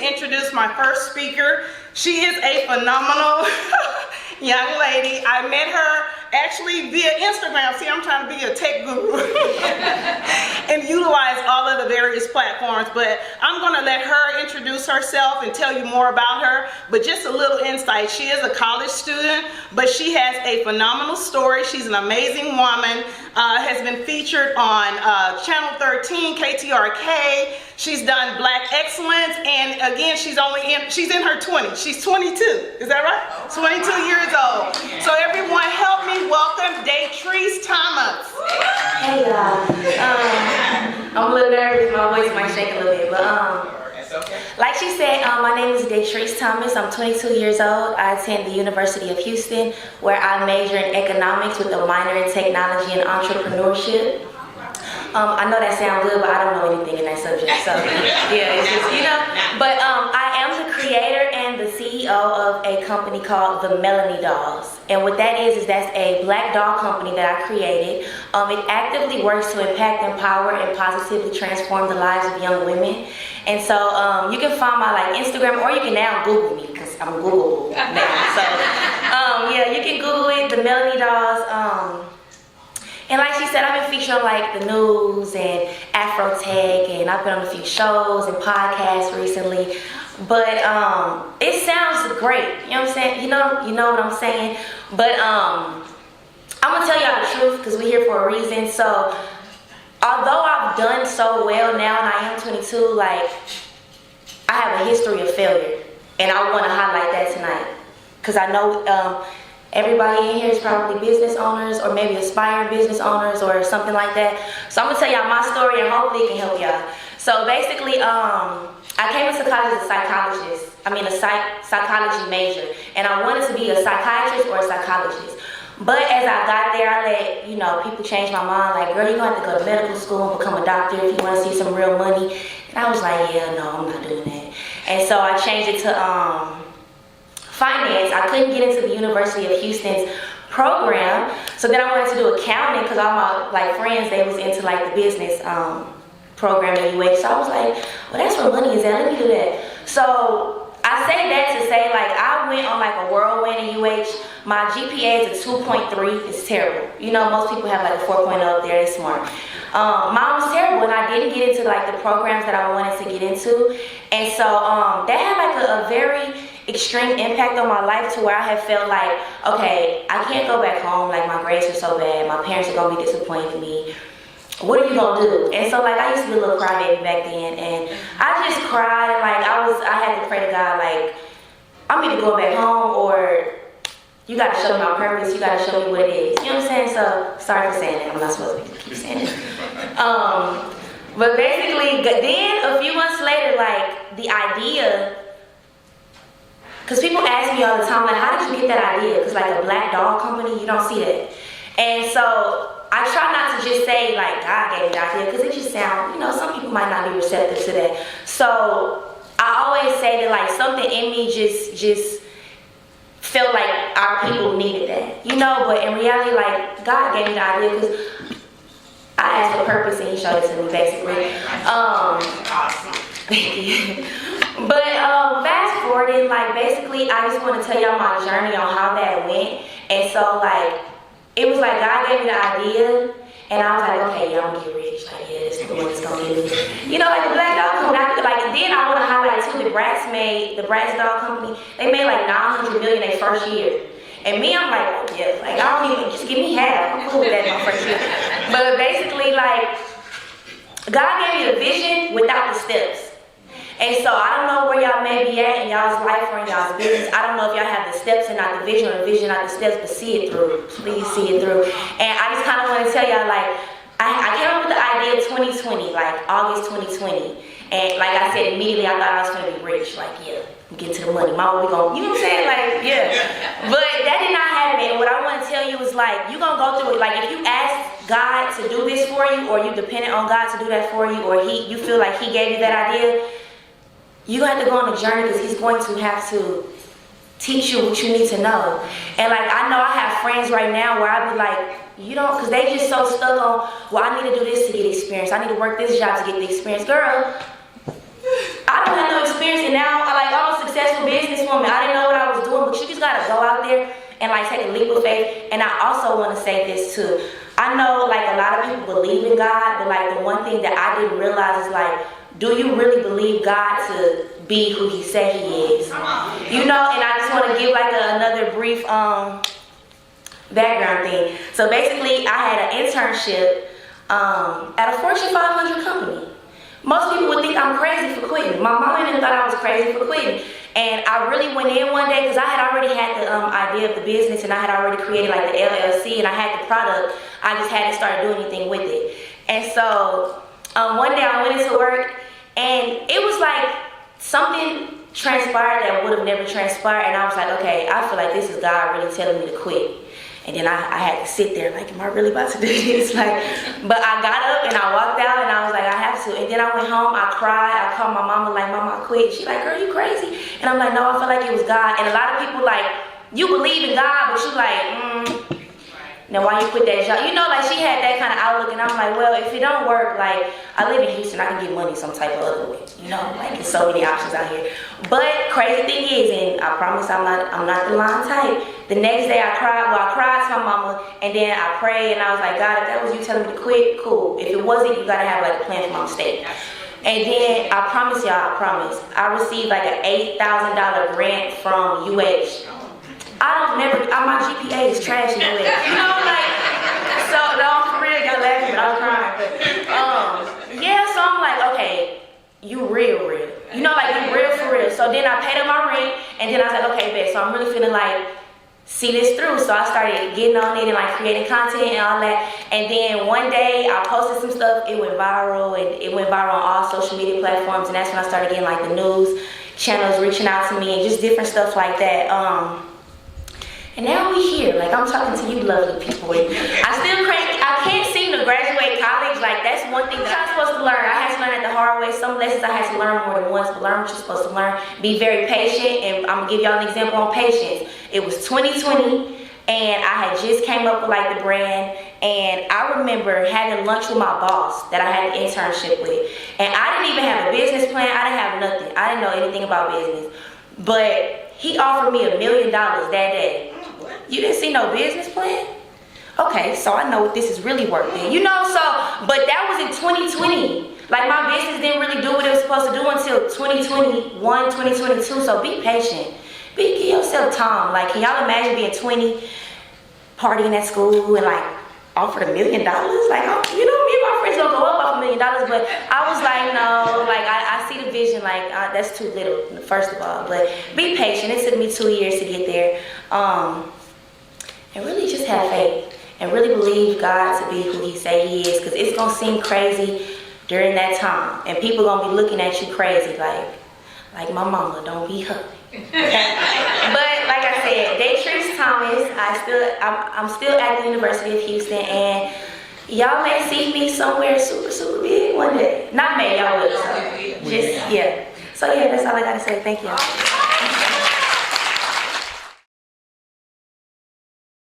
introduce my first speaker. She is a phenomenal young lady. I met her actually via Instagram. See, I'm trying to be a tech guru and utilize all of the various platforms, but I'm going to let her introduce herself and tell you more about her. But just a little insight, she is a college student, but she has a phenomenal story. She's an amazing woman, has been featured on Channel 13, KTRK. She's done Black Excellence, and again, she's in her 20s. She's 22, is that right? 22 years old. So everyone help me welcome Datreese Thomas. Hey y'all. I'm a little nervous, my voice might shake a little bit, but like she said, my name is Datreese Thomas. I'm 22 years old. I attend the University of Houston, where I major in economics with a minor in technology and entrepreneurship. I know that sounds good, but I don't know anything in that subject, so yeah, it's just, you know. But I am the creator and the CEO of a company called the Melanie Dolls. And what that is that's a black doll company that I created. It actively works to impact, empower, and positively transform the lives of young women. And so you can find my Instagram, or you can now Google me, because I'm Googleable now. So yeah, you can Google it, the Melanie Dolls. And like she said, I've been featured on the news and Afro Tech, and I've been on a few shows and podcasts recently. But it sounds great, you know what I'm saying? You know what I'm saying? But I'm gonna tell y'all the truth, because we're here for a reason. So although I've done so well now and I am 22, I have a history of failure, and I want to highlight that tonight, because I know everybody in here is probably business owners, or maybe aspiring business owners, or something like that. So I'm gonna tell y'all my story, and hopefully it can help y'all. So basically, I came into college as a psychologist. I mean, a psychology major, and I wanted to be a psychiatrist or a psychologist. But as I got there, I let people change my mind. Like, girl, you're gonna have to go to medical school and become a doctor if you want to see some real money. And I was like, yeah, no, I'm not doing that. And so I changed it to finance. I couldn't get into the University of Houston's program, so then I wanted to do accounting, because all my friends, they was into the business program at UH. So I was like, well, that's where money is at, let me do that. So I say that to say, I went on a whirlwind at UH. My GPA is a 2.3. It's terrible. Most people have a 4.0 up there. They're smart. Mine was terrible, and I didn't get into the programs that I wanted to get into. And so that had a very extreme impact on my life, to where I have felt okay, I can't go back home. My grades are so bad. My parents are gonna be disappointed in me. What are you gonna do? And so I used to be a little crybaby back then, and I just cried, and I had to pray to God, I'm either going back home, or you gotta show me my purpose, you gotta show me what it is. You know what I'm saying? So sorry for saying that, I'm not supposed to keep saying it. But basically, then a few months later, the idea, because people ask me all the time, how did you get that idea? Because a black doll company, you don't see that. And so I try not to just say God gave me the idea, because it just sounds, some people might not be receptive to that. So I always say that something in me just felt like our people needed that, but in reality, God gave me the idea, because I asked for purpose and he showed it to me, basically. Thank you. But fast forwarding, basically, I just want to tell y'all my journey on how that went. And so it was God gave me the idea, and I was okay, yeah, I'm gonna get rich. Yeah, this is the one that's gonna get me. The black doll company. Then I want to highlight too, the Bratz doll company. They made $900 million their first year, and me, I'm oh yeah, I don't even, just give me half. I'm cool with that in my first year. But basically, God gave me the vision without the steps. And so I don't know where y'all may be at in y'all's life or in y'all's business. I don't know if y'all have the steps and not the vision, or the vision not the steps, but see it through. Please see it through. And I just kind of want to tell y'all, I came up with the idea of 2020, August 2020. And like I said, immediately I thought I was going to be rich. Yeah, get to the money. Mama, we going, you know what I'm saying? Yeah. But that did not happen. And what I want to tell you is you're going to go through it. If you ask God to do this for you, or you dependent on God to do that for you, or you feel like he gave you that idea, you have to go on a journey, because he's going to have to teach you what you need to know. And I know I have friends right now where I be you don't, because they just so stuck on, well, I need to do this to get experience. I need to work this job to get the experience. Girl, I don't have no experience, and now there and like take a leap of faith. And I also want to say this too. I know like a lot of people believe in God, but like the one thing that I didn't realize is like, do you really believe God to be who he said he is? You know, and I just want to give like another brief background thing. So basically I had an internship at a Fortune 500 company. Most people would think I'm crazy for quitting. My mom even thought I was crazy for quitting. And I really went in one day because I had already had the idea of the business, and I had already created like the LLC, and I had the product. I just hadn't started doing anything with it. And so one day I went into work, and it was like something transpired that would have never transpired. And I was like, okay, I feel like this is God really telling me to quit. And then I had to sit there like, am I really about to do this? Like, but I got up and I walked out and I was like, I have to. And then I went home, I cried, I called my mama like, Mama, I quit. She like, girl, you crazy? And I'm like, no, I feel like it was God. And a lot of people like, you believe in God, but you like, now why you quit that job? You know, like she had that kind of outlook, and I'm like, well, if it don't work, like I live in Houston, I can get money some type of other way. You know, like there's so many options out here. But crazy thing is, and I promise I'm not the lying type. The next day I cried to my mama, and then I prayed, and I was like, God, if that was you telling me to quit, cool. If it wasn't, you gotta have like a plan for my mistake. And then I promise y'all, I received like an $8,000 grant from UH. My GPA is trash anyway. You know, like, so, no, for real, y'all laughing, but I was crying. But, yeah, so I'm like, okay, you real. You know, like, you real for real. So then I paid up my rent, and then I was like, okay, bet, so I'm really feeling like, see this through. So I started getting on it and like creating content and all that. And then one day I posted some stuff, it went viral, and it went viral on all social media platforms, and that's when I started getting like the news channels reaching out to me and just different stuff like that. And now we here, like I'm talking to you lovely people. And I can't seem to graduate college. Like that's one thing that I'm supposed to learn. I had to learn it the hard way. Some lessons I had to learn more than once, but learn what you're supposed to learn. Be very patient, and I'm gonna give y'all an example on patience. It was 2020, and I had just came up with like the brand, and I remember having lunch with my boss that I had an internship with, and I didn't even have a business plan. I didn't have nothing. I didn't know anything about business, but he offered me $1 million that day. You didn't see no business plan? Okay, so I know what this is really worth then. You know, so, but that was in 2020. Like my business didn't really do what it was supposed to do until 2021, 2022, so be patient. Give yourself time. Like, can y'all imagine being 20, partying at school and like offered $1 million? Like, you know, me and my friends gonna go up off $1 million, but I was like, no, like I see the vision, like that's too little, first of all. But be patient. It took me 2 years to get there. And really just have faith and really believe God to be who he say he is, because it's gonna seem crazy during that time, and people gonna be looking at you crazy, like my mama, don't be her. But like I said, Datreese Thomas, I'm still at the University of Houston, and y'all may see me somewhere super big one day. Not me, y'all will. So just yeah. So yeah, that's all I gotta say. Thank y'all.